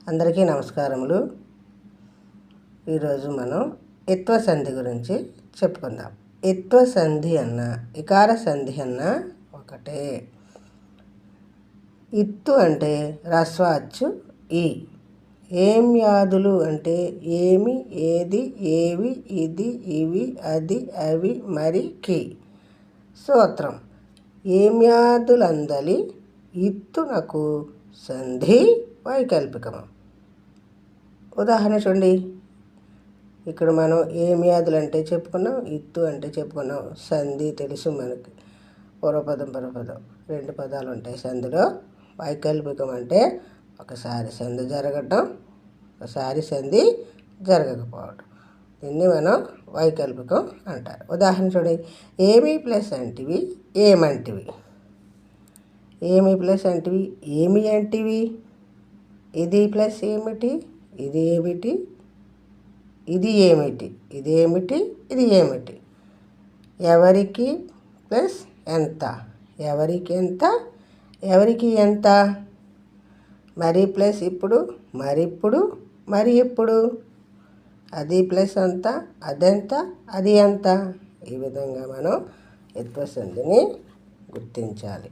అందరికీ నమస్కారములు. ఈరోజు మనం ఇత్వ సంధి గురించి చెప్పుకుందాం. ఇత్వ సంధి అన్న ఇకార సంధి అన్న ఒకటే. ఇత్తు అంటే రస్వాచ్చు ఈ. ఏం యాదులు అంటే ఏమి, ఏది, ఏవి, ఇది, ఇవి, అది, అవి, మరి, కి. సూత్రం ఏమ్యాదులందలి ఇత్తునకు సంధి వైకల్పికము. ఉదాహరణ చూడండి. ఇక్కడ మనం ఏమ్యాదులు అంటే చెప్పుకున్నాం, ఇత్తు అంటే చెప్పుకున్నాం. సంధి తెలుసు మనకి. పూర్వపదం పరపదం 2 పదాలు ఉంటాయి సంధిలో. వైకల్పికం అంటే ఒకసారి సంధి జరగటం, ఒకసారి సంధి జరగకపోవడం. దీన్ని మనం వైకల్పికం అంటారు. ఉదాహరణ చూడండి. ఏమి ప్లస్ అంటివి ఏమంటివి. ఏమి ప్లస్ అంటివి ఏమి అంటివి. ఇది ప్లస్ ఏమిటి ఇది ఏమిటి. ఇది ఏమిటి ఇది ఏమిటి ఇది ఏమిటి. ఎవరికి ప్లస్ ఎంత ఎవరికి ఎంత ఎవరికి ఎంత. మరి ప్లస్ ఇప్పుడు మరిప్పుడు మరి ఎప్పుడు. అది ప్లస్ అంత అదెంత అది ఎంత. ఈ విధంగా మనం ఇత్వ సంధిని గుర్తించాలి.